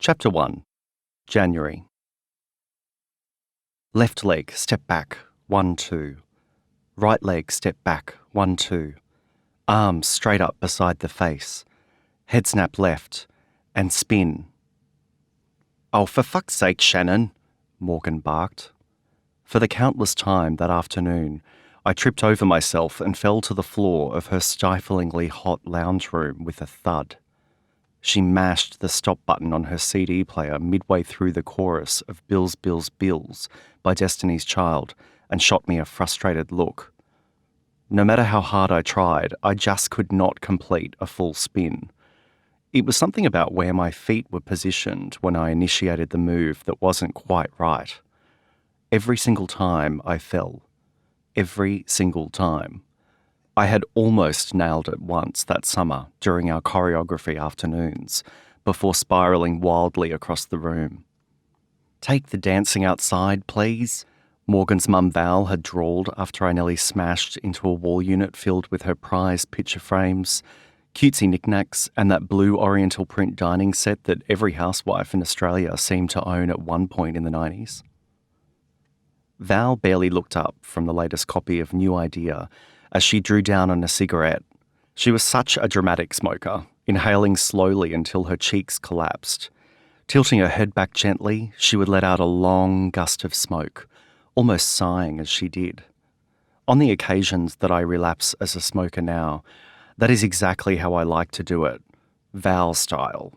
Chapter 1. January. Left leg, step back, 1, 2. Right leg, step back, 1, 2. Arms straight up beside the face. Head snap left, and spin. "Oh, for fuck's sake, Shannon," Morgan barked. For the countless time that afternoon, I tripped over myself and fell to the floor of her stiflingly hot lounge room with a thud. She mashed the stop button on her CD player midway through the chorus of Bills, Bills, Bills by Destiny's Child and shot me a frustrated look. No matter how hard I tried, I just could not complete a full spin. It was something about where my feet were positioned when I initiated the move that wasn't quite right. Every single time I fell. Every single time. I had almost nailed it once that summer during our choreography afternoons, before spiralling wildly across the room. "Take the dancing outside, please," Morgan's mum Val had drawled after I nearly smashed into a wall unit filled with her prized picture frames, cutesy knickknacks, and that blue oriental print dining set that every housewife in Australia seemed to own at one point in the 90s. Val barely looked up from the latest copy of New Idea as she drew down on a cigarette. She was such a dramatic smoker, inhaling slowly until her cheeks collapsed. Tilting her head back gently, she would let out a long gust of smoke, almost sighing as she did. On the occasions that I relapse as a smoker now, that is exactly how I like to do it, Val style,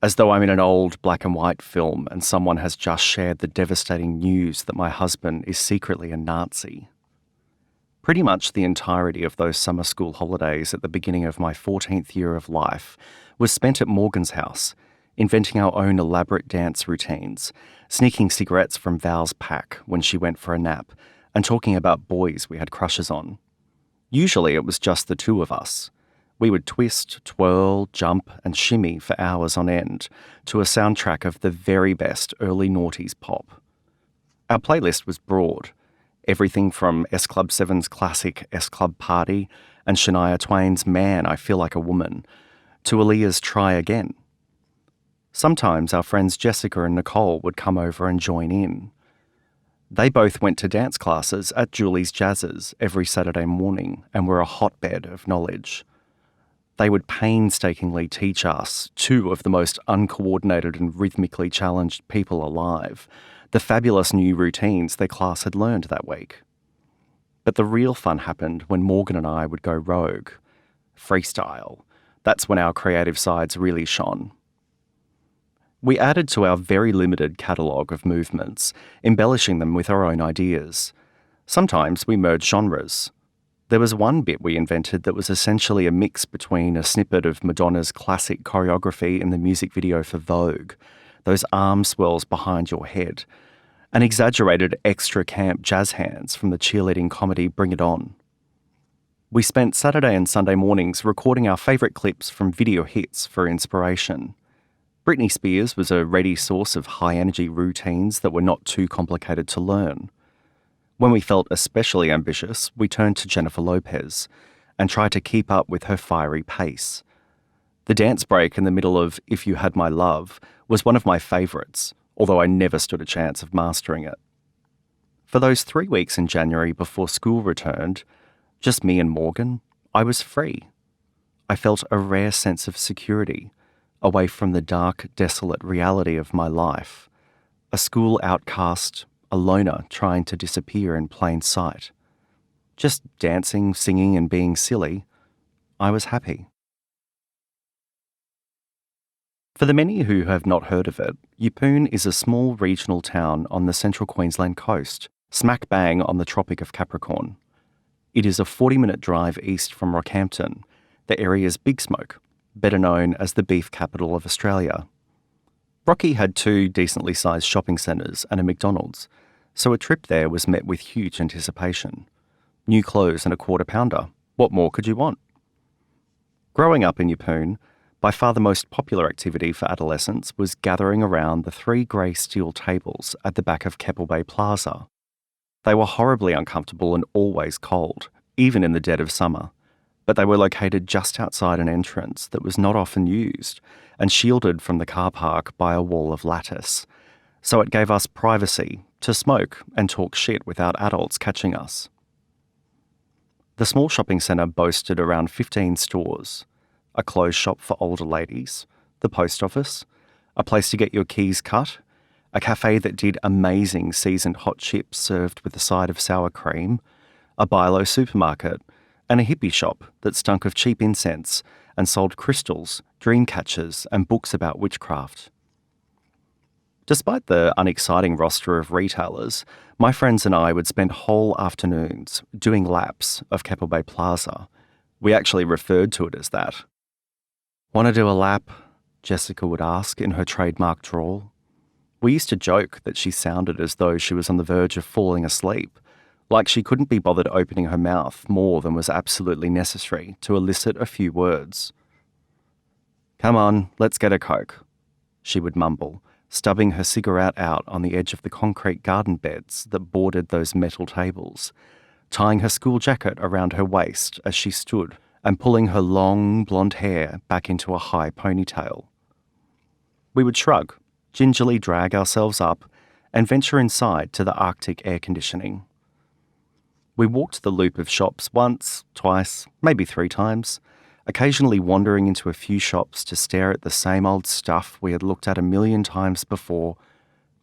as though I'm in an old black and white film and someone has just shared the devastating news that my husband is secretly a Nazi. Pretty much the entirety of those summer school holidays at the beginning of my 14th year of life was spent at Morgan's house, inventing our own elaborate dance routines, sneaking cigarettes from Val's pack when she went for a nap, and talking about boys we had crushes on. Usually it was just the two of us. We would twist, twirl, jump, and shimmy for hours on end to a soundtrack of the very best early noughties pop. Our playlist was broad. Everything from S Club 7's classic S Club Party and Shania Twain's Man, I Feel Like a Woman, to Aaliyah's Try Again. Sometimes our friends Jessica and Nicole would come over and join in. They both went to dance classes at Julie's Jazz's every Saturday morning and were a hotbed of knowledge. They would painstakingly teach us, two of the most uncoordinated and rhythmically challenged people alive, the fabulous new routines their class had learned that week. But the real fun happened when Morgan and I would go rogue. Freestyle. That's when our creative sides really shone. We added to our very limited catalogue of movements, embellishing them with our own ideas. Sometimes we merged genres. There was one bit we invented that was essentially a mix between a snippet of Madonna's classic choreography in the music video for Vogue, those arm swells behind your head, and exaggerated extra camp jazz hands from the cheerleading comedy Bring It On. We spent Saturday and Sunday mornings recording our favourite clips from video hits for inspiration. Britney Spears was a ready source of high-energy routines that were not too complicated to learn. When we felt especially ambitious, we turned to Jennifer Lopez and tried to keep up with her fiery pace. The dance break in the middle of If You Had My Love was one of my favourites, although I never stood a chance of mastering it. For those 3 weeks in January before school returned, just me and Morgan, I was free. I felt a rare sense of security, away from the dark, desolate reality of my life, a school outcast, a loner trying to disappear in plain sight. Just dancing, singing, and being silly, I was happy. For the many who have not heard of it, Yeppoon is a small regional town on the central Queensland coast, smack bang on the Tropic of Capricorn. It is a 40-minute drive east from Rockhampton, the area's big smoke, better known as the beef capital of Australia. Rocky had 2 decently sized shopping centres and a McDonald's, so a trip there was met with huge anticipation. New clothes and a quarter pounder. What more could you want? Growing up in Yeppoon, by far the most popular activity for adolescents was gathering around the 3 grey steel tables at the back of Keppel Bay Plaza. They were horribly uncomfortable and always cold, even in the dead of summer. but they were located just outside an entrance that was not often used and shielded from the car park by a wall of lattice, so it gave us privacy to smoke and talk shit without adults catching us. The small shopping centre boasted around 15 stores, a clothes shop for older ladies, the post office, a place to get your keys cut, a cafe that did amazing seasoned hot chips served with a side of sour cream, a buy-low supermarket, and a hippie shop that stunk of cheap incense and sold crystals, dream catchers, and books about witchcraft. Despite the unexciting roster of retailers, my friends and I would spend whole afternoons doing laps of Keppel Bay Plaza. We actually referred to it as that. "Want to do a lap?" Jessica would ask in her trademark drawl. We used to joke that she sounded as though she was on the verge of falling asleep, like she couldn't be bothered opening her mouth more than was absolutely necessary to elicit a few words. "Come on, let's get a Coke," she would mumble, stubbing her cigarette out on the edge of the concrete garden beds that bordered those metal tables, tying her school jacket around her waist as she stood and pulling her long blonde hair back into a high ponytail. We would shrug, gingerly drag ourselves up, and venture inside to the Arctic air conditioning. We walked the loop of shops once, twice, maybe 3 times, occasionally wandering into a few shops to stare at the same old stuff we had looked at a million times before,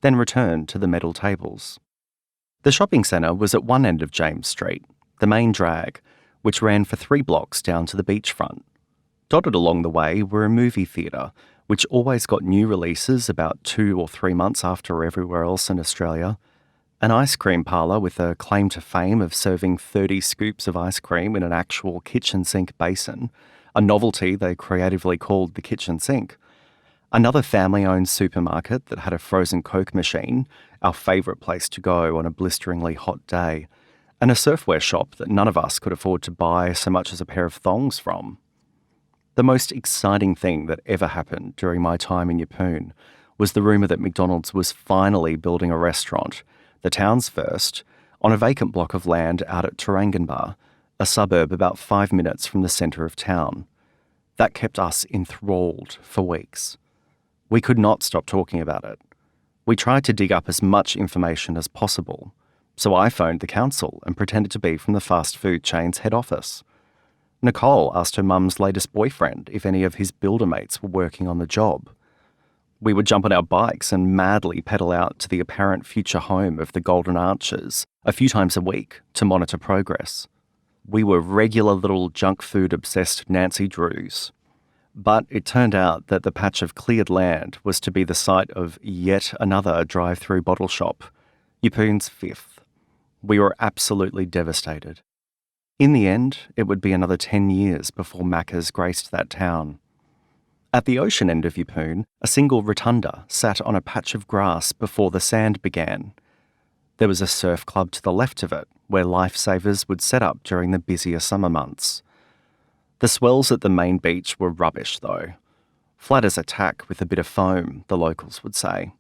then return to the metal tables. The shopping centre was at one end of James Street, the main drag, which ran for 3 blocks down to the beachfront. Dotted along the way were a movie theatre, which always got new releases about 2 or 3 months after everywhere else in Australia, an ice cream parlour with a claim to fame of serving 30 scoops of ice cream in an actual kitchen sink basin, a novelty they creatively called the kitchen sink, another family-owned supermarket that had a frozen Coke machine, our favourite place to go on a blisteringly hot day, and a surfwear shop that none of us could afford to buy so much as a pair of thongs from. The most exciting thing that ever happened during my time in Yeppoon was the rumour that McDonald's was finally building a restaurant, the town's first, on a vacant block of land out at Taranganbar, a suburb about 5 minutes from the centre of town. That kept us enthralled for weeks. We could not stop talking about it. We tried to dig up as much information as possible, so I phoned the council and pretended to be from the fast food chain's head office. Nicole asked her mum's latest boyfriend if any of his builder mates were working on the job. We would jump on our bikes and madly pedal out to the apparent future home of the Golden Arches a few times a week to monitor progress. We were regular little junk food-obsessed Nancy Drews. But it turned out that the patch of cleared land was to be the site of yet another drive-through bottle shop, Yeppoon's 5th. We were absolutely devastated. In the end, it would be another 10 years before Macca's graced that town. At the ocean end of Yeppoon, a single rotunda sat on a patch of grass before the sand began. There was a surf club to the left of it, where lifesavers would set up during the busier summer months. The swells at the main beach were rubbish, though. Flat as a tack with a bit of foam, the locals would say.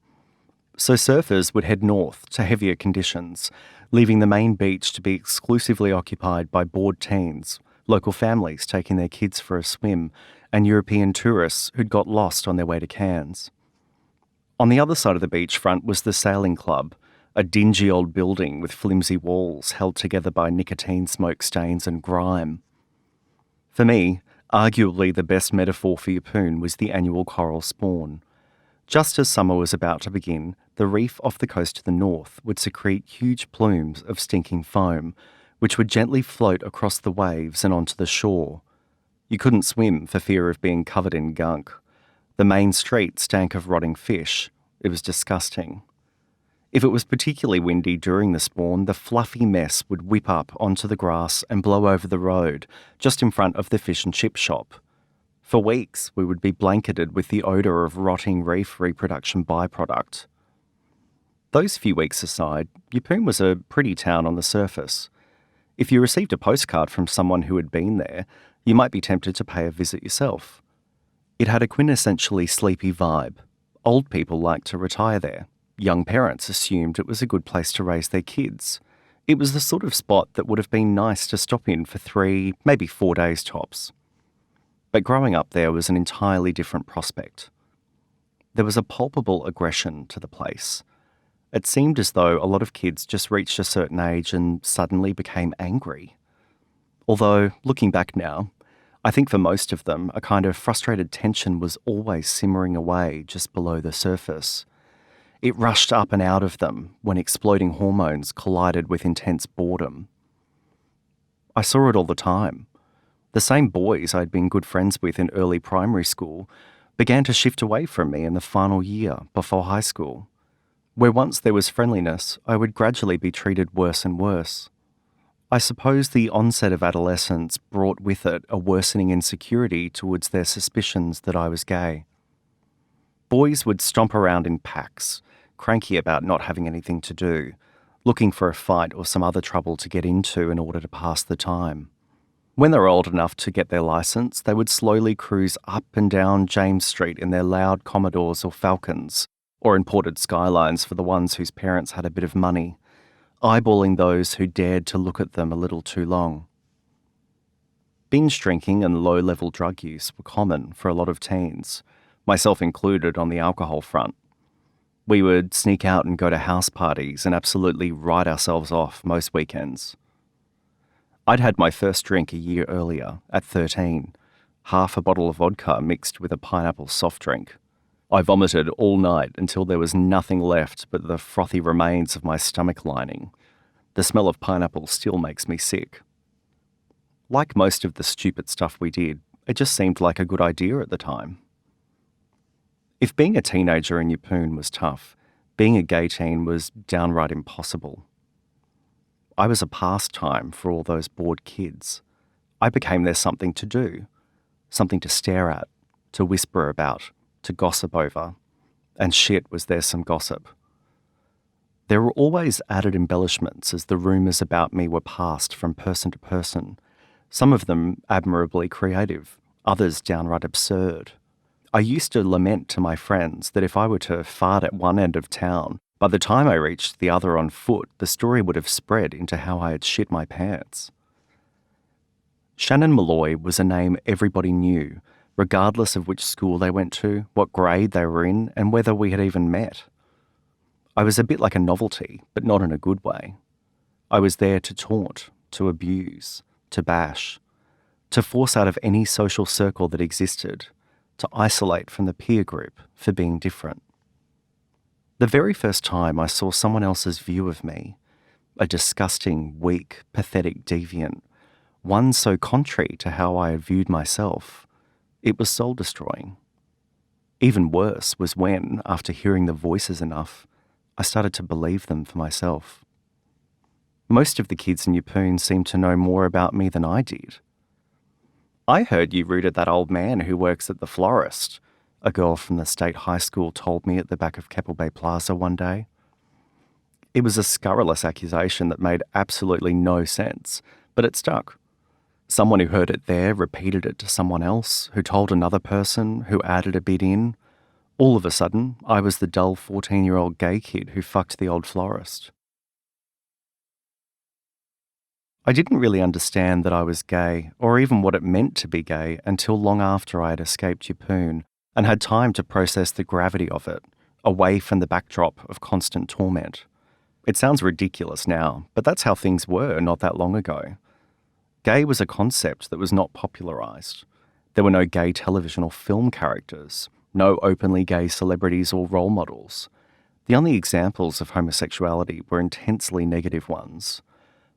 So surfers would head north to heavier conditions, leaving the main beach to be exclusively occupied by bored teens, local families taking their kids for a swim, and European tourists who'd got lost on their way to Cairns. On the other side of the beachfront was the sailing club, a dingy old building with flimsy walls held together by nicotine smoke stains and grime. For me, arguably the best metaphor for Yeppoon was the annual coral spawn. Just as summer was about to begin, the reef off the coast to the north would secrete huge plumes of stinking foam, which would gently float across the waves and onto the shore. You couldn't swim for fear of being covered in gunk. The main street stank of rotting fish. It was disgusting. If it was particularly windy during the spawn, the fluffy mess would whip up onto the grass and blow over the road, just in front of the fish and chip shop. For weeks, we would be blanketed with the odour of rotting reef reproduction byproduct. Those few weeks aside, Yeppoon was a pretty town on the surface. If you received a postcard from someone who had been there, you might be tempted to pay a visit yourself. It had a quintessentially sleepy vibe. Old people liked to retire there. Young parents assumed it was a good place to raise their kids. It was the sort of spot that would have been nice to stop in for 3, maybe 4 days tops. But growing up there was an entirely different prospect. There was a palpable aggression to the place. It seemed as though a lot of kids just reached a certain age and suddenly became angry. Although, looking back now, I think for most of them, a kind of frustrated tension was always simmering away just below the surface. It rushed up and out of them when exploding hormones collided with intense boredom. I saw it all the time. The same boys I'd been good friends with in early primary school began to shift away from me in the final year before high school. Where once there was friendliness, I would gradually be treated worse and worse. I suppose the onset of adolescence brought with it a worsening insecurity towards their suspicions that I was gay. Boys would stomp around in packs, cranky about not having anything to do, looking for a fight or some other trouble to get into in order to pass the time. When they were old enough to get their licence, they would slowly cruise up and down James Street in their loud Commodores or Falcons, or imported Skylines for the ones whose parents had a bit of money, eyeballing those who dared to look at them a little too long. Binge drinking and low-level drug use were common for a lot of teens, myself included on the alcohol front. We would sneak out and go to house parties and absolutely write ourselves off most weekends. I'd had my first drink a year earlier, at 13, half a bottle of vodka mixed with a pineapple soft drink. I vomited all night until there was nothing left but the frothy remains of my stomach lining. The smell of pineapple still makes me sick. Like most of the stupid stuff we did, it just seemed like a good idea at the time. If being a teenager in Yeppoon was tough, being a gay teen was downright impossible. I was a pastime for all those bored kids. I became their something to do, something to stare at, to whisper about, to gossip over, and shit was there some gossip. There were always added embellishments as the rumours about me were passed from person to person, some of them admirably creative, others downright absurd. I used to lament to my friends that if I were to fart at one end of town, by the time I reached the other on foot, the story would have spread into how I had shit my pants. Shannon Molloy was a name everybody knew, regardless of which school they went to, what grade they were in, and whether we had even met. I was a bit like a novelty, but not in a good way. I was there to taunt, to abuse, to bash, to force out of any social circle that existed, to isolate from the peer group for being different. The very first time I saw someone else's view of me, a disgusting, weak, pathetic deviant, one so contrary to how I had viewed myself, it was soul-destroying. Even worse was when, after hearing the voices enough, I started to believe them for myself. Most of the kids in Yeppoon seemed to know more about me than I did. "I heard you rooted that old man who works at the florist," a girl from the state high school told me at the back of Keppel Bay Plaza one day. It was a scurrilous accusation that made absolutely no sense, but it stuck. Someone who heard it there repeated it to someone else, who told another person, who added a bit in. All of a sudden, I was the dull 14-year-old gay kid who fucked the old florist. I didn't really understand that I was gay, or even what it meant to be gay, until long after I had escaped Yeppoon and had time to process the gravity of it, away from the backdrop of constant torment. It sounds ridiculous now, but that's how things were not that long ago. Gay was a concept that was not popularised. There were no gay television or film characters, no openly gay celebrities or role models. The only examples of homosexuality were intensely negative ones.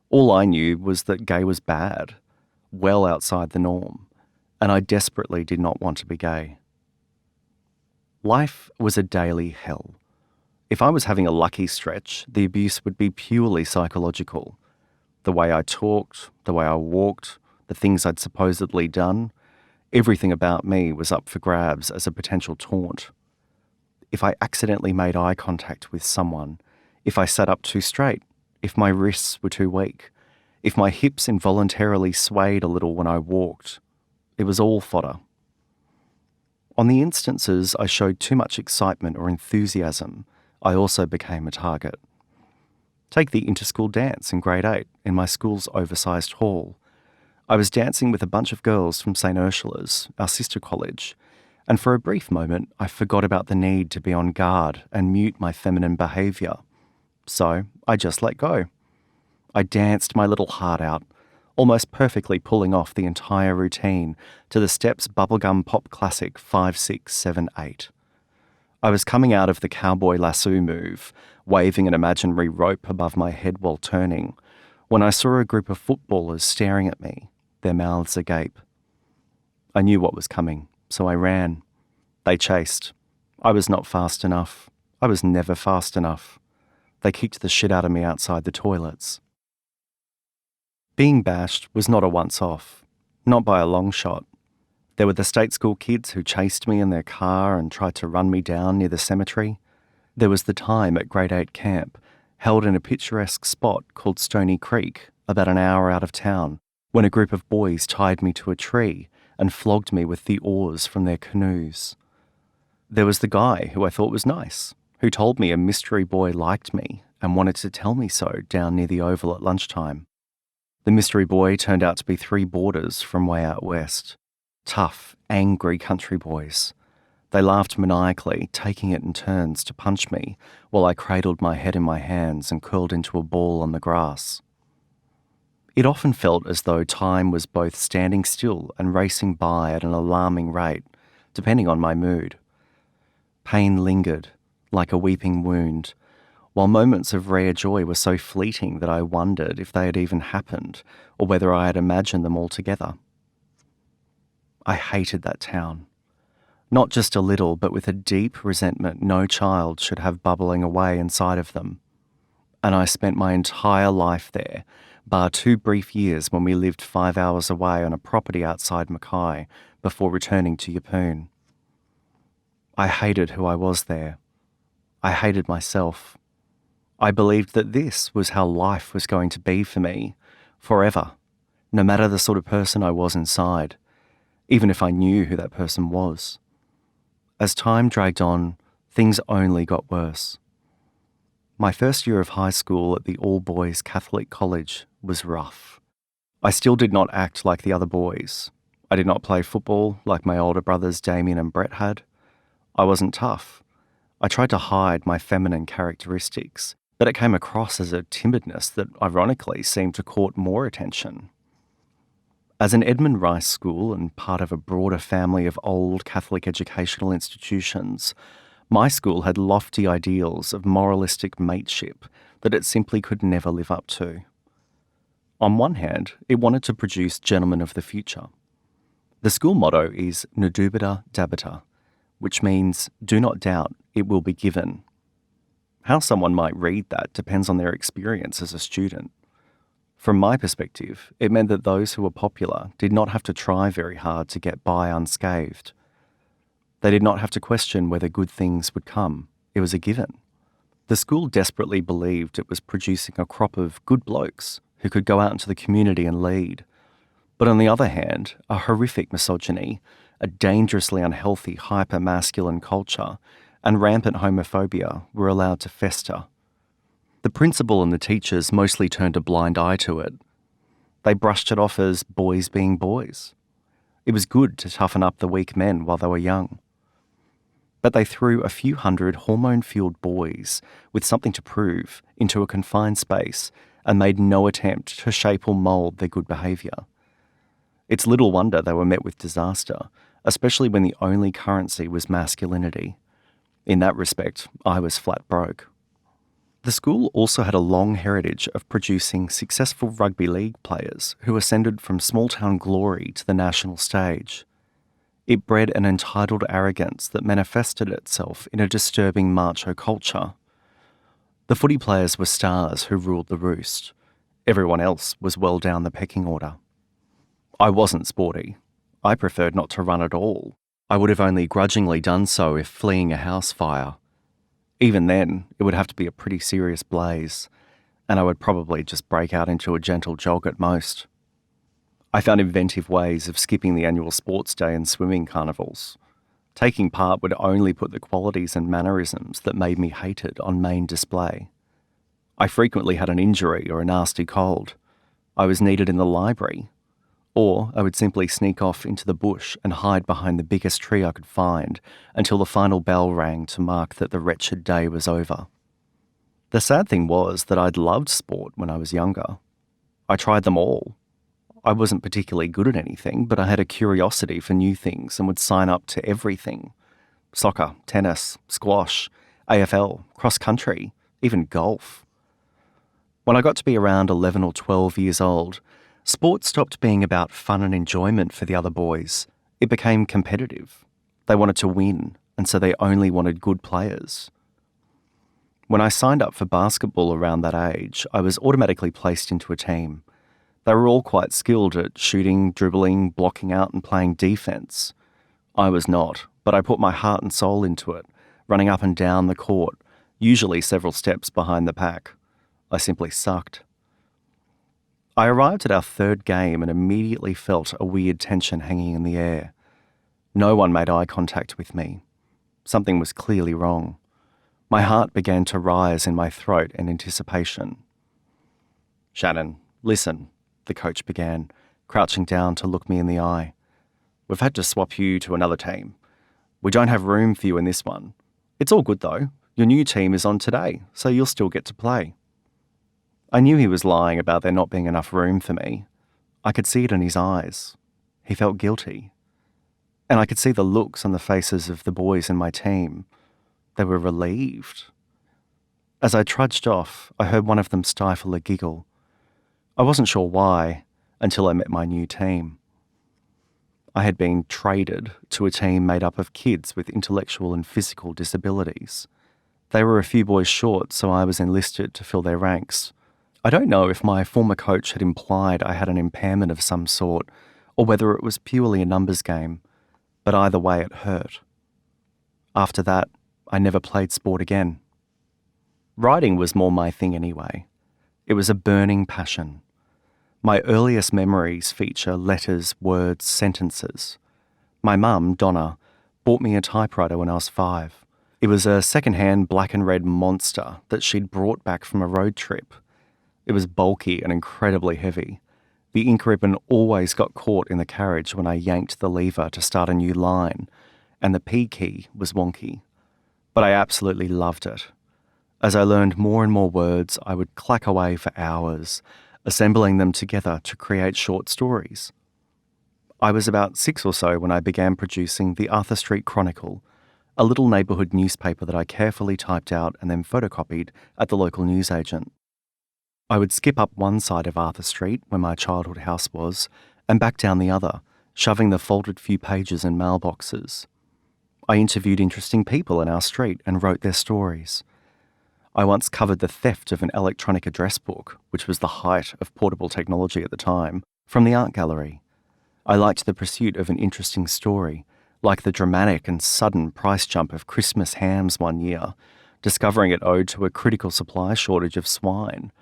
All I knew was that gay was bad, well outside the norm, and I desperately did not want to be gay. Life was a daily hell. If I was having a lucky stretch, the abuse would be purely psychological. The way I talked, the way I walked, the things I'd supposedly done, everything about me was up for grabs as a potential taunt. If I accidentally made eye contact with someone, if I sat up too straight, if my wrists were too weak, if my hips involuntarily swayed a little when I walked, it was all fodder. On the instances I showed too much excitement or enthusiasm, I also became a target. Take the inter-school dance in grade 8 in my school's oversized hall. I was dancing with a bunch of girls from St. Ursula's, our sister college, and for a brief moment I forgot about the need to be on guard and mute my feminine behaviour. So I just let go. I danced my little heart out, almost perfectly pulling off the entire routine to the Steps bubblegum pop classic 5, 6, 7, 8. I was coming out of the cowboy lasso move, waving an imaginary rope above my head while turning, when I saw a group of footballers staring at me, their mouths agape. I knew what was coming, so I ran. They chased. I was not fast enough. I was never fast enough. They kicked the shit out of me outside the toilets. Being bashed was not a once-off, not by a long shot. There were the state school kids who chased me in their car and tried to run me down near the cemetery. There was the time at grade 8 camp, held in a picturesque spot called Stony Creek, about an hour out of town, when a group of boys tied me to a tree and flogged me with the oars from their canoes. There was the guy who I thought was nice, who told me a mystery boy liked me and wanted to tell me so down near the Oval at lunchtime. The mystery boy turned out to be 3 boarders from way out west. Tough, angry country boys. They laughed maniacally, taking it in turns to punch me while I cradled my head in my hands and curled into a ball on the grass. It often felt as though time was both standing still and racing by at an alarming rate, depending on my mood. Pain lingered, like a weeping wound, while moments of rare joy were so fleeting that I wondered if they had even happened or whether I had imagined them altogether. I hated that town. Not just a little, but with a deep resentment no child should have bubbling away inside of them. And I spent my entire life there, bar 2 brief years when we lived 5 hours away on a property outside Mackay before returning to Yeppoon. I hated who I was there. I hated myself. I believed that this was how life was going to be for me, forever, no matter the sort of person I was inside, even if I knew who that person was. As time dragged on, things only got worse. My first year of high school at the all-boys Catholic college was rough. I still did not act like the other boys. I did not play football like my older brothers Damien and Brett had. I wasn't tough. I tried to hide my feminine characteristics, but it came across as a timidness that ironically seemed to court more attention. As an Edmund Rice school and part of a broader family of old Catholic educational institutions, my school had lofty ideals of moralistic mateship that it simply could never live up to. On one hand, it wanted to produce gentlemen of the future. The school motto is Nudubita Dabita, which means, do not doubt, it will be given. How someone might read that depends on their experience as a student. From my perspective, it meant that those who were popular did not have to try very hard to get by unscathed. They did not have to question whether good things would come. It was a given. The school desperately believed it was producing a crop of good blokes who could go out into the community and lead. But on the other hand, a horrific misogyny, a dangerously unhealthy hyper-masculine culture, and rampant homophobia were allowed to fester. The principal and the teachers mostly turned a blind eye to it. They brushed it off as boys being boys. It was good to toughen up the weak men while they were young. But they threw a few hundred hormone-fueled boys with something to prove into a confined space and made no attempt to shape or mould their good behaviour. It's little wonder they were met with disaster, especially when the only currency was masculinity. In that respect, I was flat broke. The school also had a long heritage of producing successful rugby league players who ascended from small-town glory to the national stage. It bred an entitled arrogance that manifested itself in a disturbing macho culture. The footy players were stars who ruled the roost. Everyone else was well down the pecking order. I wasn't sporty. I preferred not to run at all. I would have only grudgingly done so if fleeing a house fire. Even then, it would have to be a pretty serious blaze, and I would probably just break out into a gentle jog at most. I found inventive ways of skipping the annual sports day and swimming carnivals. Taking part would only put the qualities and mannerisms that made me hated on main display. I frequently had an injury or a nasty cold. I was needed in the library. Or I would simply sneak off into the bush and hide behind the biggest tree I could find until the final bell rang to mark that the wretched day was over. The sad thing was that I'd loved sport when I was younger. I tried them all. I wasn't particularly good at anything, but I had a curiosity for new things and would sign up to everything. Soccer, tennis, squash, AFL, cross country, even golf. When I got to be around 11 or 12 years old, sport stopped being about fun and enjoyment for the other boys. It became competitive. They wanted to win, and so they only wanted good players. When I signed up for basketball around that age, I was automatically placed into a team. They were all quite skilled at shooting, dribbling, blocking out and playing defence. I was not, but I put my heart and soul into it, running up and down the court, usually several steps behind the pack. I simply sucked. I arrived at our third game and immediately felt a weird tension hanging in the air. No one made eye contact with me. Something was clearly wrong. My heart began to rise in my throat in anticipation. "Shannon, listen," the coach began, crouching down to look me in the eye. "We've had to swap you to another team. We don't have room for you in this one. It's all good though. Your new team is on today, so you'll still get to play." I knew he was lying about there not being enough room for me. I could see it in his eyes. He felt guilty. And I could see the looks on the faces of the boys in my team. They were relieved. As I trudged off, I heard one of them stifle a giggle. I wasn't sure why until I met my new team. I had been traded to a team made up of kids with intellectual and physical disabilities. They were a few boys short, so I was enlisted to fill their ranks. I don't know if my former coach had implied I had an impairment of some sort, or whether it was purely a numbers game, but either way it hurt. After that, I never played sport again. Writing was more my thing anyway. It was a burning passion. My earliest memories feature letters, words, sentences. My mum, Donna, bought me a typewriter when I was 5. It was a second-hand black and red monster that she'd brought back from a road trip. It was bulky and incredibly heavy. The ink ribbon always got caught in the carriage when I yanked the lever to start a new line, and the P key was wonky. But I absolutely loved it. As I learned more and more words, I would clack away for hours, assembling them together to create short stories. I was about 6 or so when I began producing the Arthur Street Chronicle, a little neighbourhood newspaper that I carefully typed out and then photocopied at the local newsagent. I would skip up one side of Arthur Street, where my childhood house was, and back down the other, shoving the folded few pages in mailboxes. I interviewed interesting people in our street and wrote their stories. I once covered the theft of an electronic address book, which was the height of portable technology at the time, from the art gallery. I liked the pursuit of an interesting story, like the dramatic and sudden price jump of Christmas hams one year, discovering it owed to a critical supply shortage of swine.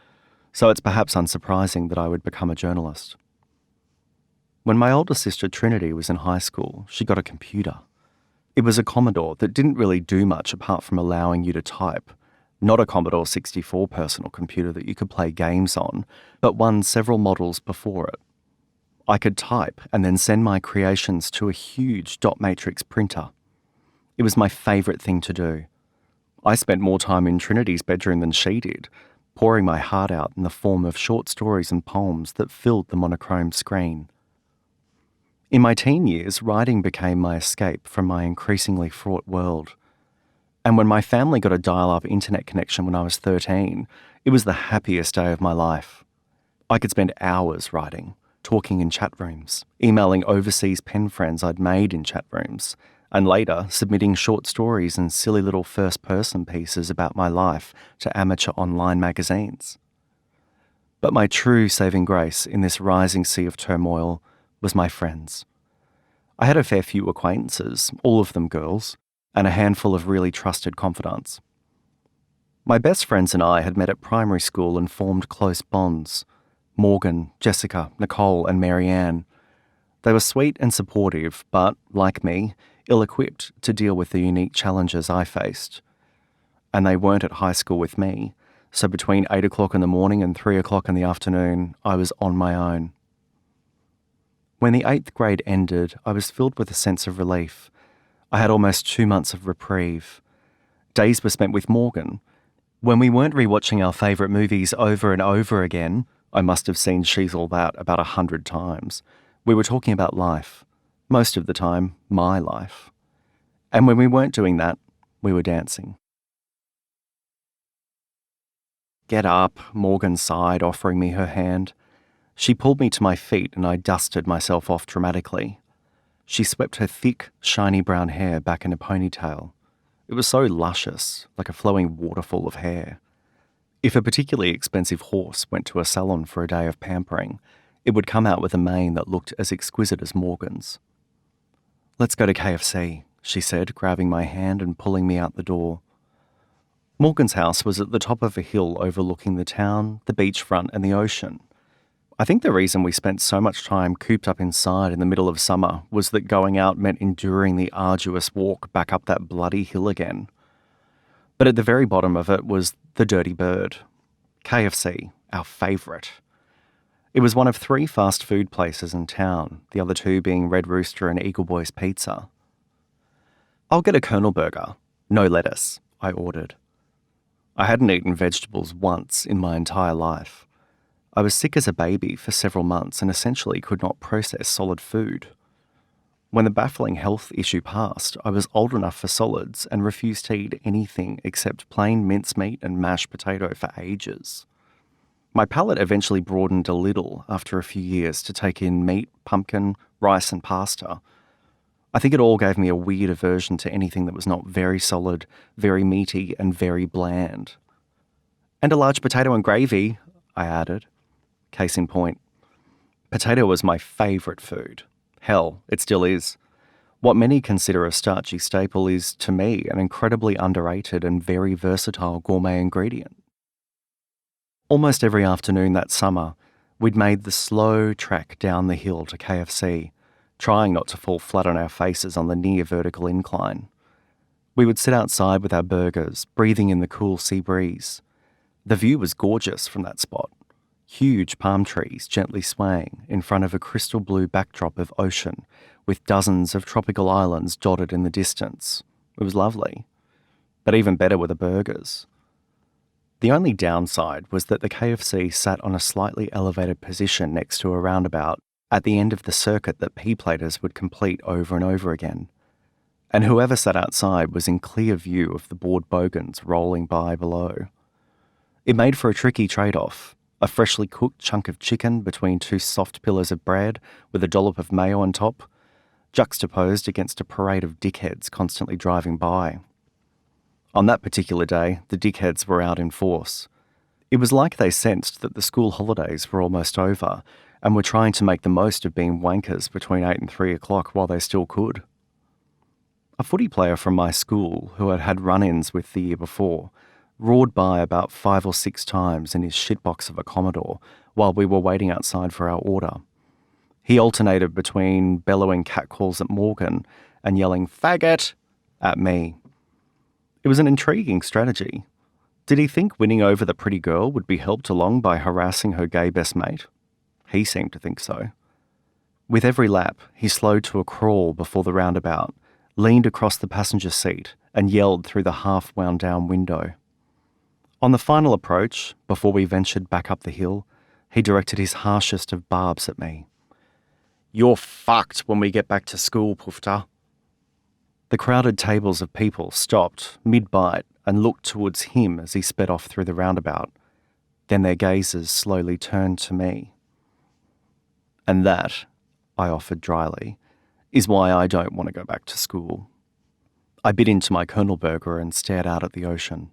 So it's perhaps unsurprising that I would become a journalist. When my older sister Trinity was in high school, she got a computer. It was a Commodore that didn't really do much apart from allowing you to type. Not a Commodore 64 personal computer that you could play games on, but one several models before it. I could type and then send my creations to a huge dot matrix printer. It was my favourite thing to do. I spent more time in Trinity's bedroom than she did, pouring my heart out in the form of short stories and poems that filled the monochrome screen. In my teen years, writing became my escape from my increasingly fraught world. And when my family got a dial-up internet connection when I was 13, it was the happiest day of my life. I could spend hours writing, talking in chat rooms, emailing overseas pen friends I'd made in chat rooms, and later submitting short stories and silly little first-person pieces about my life to amateur online magazines. But my true saving grace in this rising sea of turmoil was my friends. I had a fair few acquaintances, all of them girls, and a handful of really trusted confidants. My best friends and I had met at primary school and formed close bonds. Morgan, Jessica, Nicole, and Marianne. They were sweet and supportive, but, like me, ill-equipped to deal with the unique challenges I faced. And they weren't at high school with me, so between 8 o'clock in the morning and 3 o'clock in the afternoon, I was on my own. When the 8th grade ended, I was filled with a sense of relief. I had almost 2 months of reprieve. Days were spent with Morgan. When we weren't rewatching our favourite movies over and over again, I must have seen She's All That about 100 times. We were talking about life. Most of the time, my life. And when we weren't doing that, we were dancing. "Get up," Morgan sighed, offering me her hand. She pulled me to my feet and I dusted myself off dramatically. She swept her thick, shiny brown hair back in a ponytail. It was so luscious, like a flowing waterfall of hair. If a particularly expensive horse went to a salon for a day of pampering, it would come out with a mane that looked as exquisite as Morgan's. "Let's go to KFC," she said, grabbing my hand and pulling me out the door. Morgan's house was at the top of a hill overlooking the town, the beachfront and the ocean. I think the reason we spent so much time cooped up inside in the middle of summer was that going out meant enduring the arduous walk back up that bloody hill again. But at the very bottom of it was the Dirty Bird. KFC, our favourite. It was one of 3 fast food places in town, the other 2 being Red Rooster and Eagle Boys Pizza. "I'll get a Colonel burger. No lettuce," I ordered. I hadn't eaten vegetables once in my entire life. I was sick as a baby for several months and essentially could not process solid food. When the baffling health issue passed, I was old enough for solids and refused to eat anything except plain mincemeat and mashed potato for ages. My palate eventually broadened a little after a few years to take in meat, pumpkin, rice and pasta. I think it all gave me a weird aversion to anything that was not very solid, very meaty and very bland. "And a large potato and gravy," I added. Case in point. Potato was my favourite food. Hell, it still is. What many consider a starchy staple is, to me, an incredibly underrated and very versatile gourmet ingredient. Almost every afternoon that summer, we'd made the slow trek down the hill to KFC, trying not to fall flat on our faces on the near vertical incline. We would sit outside with our burgers, breathing in the cool sea breeze. The view was gorgeous from that spot. Huge palm trees gently swaying in front of a crystal blue backdrop of ocean with dozens of tropical islands dotted in the distance. It was lovely. But even better were the burgers. The only downside was that the KFC sat on a slightly elevated position next to a roundabout at the end of the circuit that P-platers would complete over and over again. And whoever sat outside was in clear view of the bored bogans rolling by below. It made for a tricky trade-off. A freshly cooked chunk of chicken between 2 soft pillars of bread with a dollop of mayo on top, juxtaposed against a parade of dickheads constantly driving by. On that particular day, the dickheads were out in force. It was like they sensed that the school holidays were almost over and were trying to make the most of being wankers between 8 and 3 o'clock while they still could. A footy player from my school, who had had run-ins with the year before, roared by about 5 or 6 times in his shitbox of a Commodore while we were waiting outside for our order. He alternated between bellowing catcalls at Morgan and yelling "faggot" at me. It was an intriguing strategy. Did he think winning over the pretty girl would be helped along by harassing her gay best mate? He seemed to think so. With every lap, he slowed to a crawl before the roundabout, leaned across the passenger seat and yelled through the half-wound down window. On the final approach, before we ventured back up the hill, he directed his harshest of barbs at me. "You're fucked when we get back to school, Poofter." The crowded tables of people stopped mid-bite and looked towards him as he sped off through the roundabout. Then their gazes slowly turned to me. "And that," I offered dryly, "is why I don't want to go back to school." I bit into my Colonel burger and stared out at the ocean.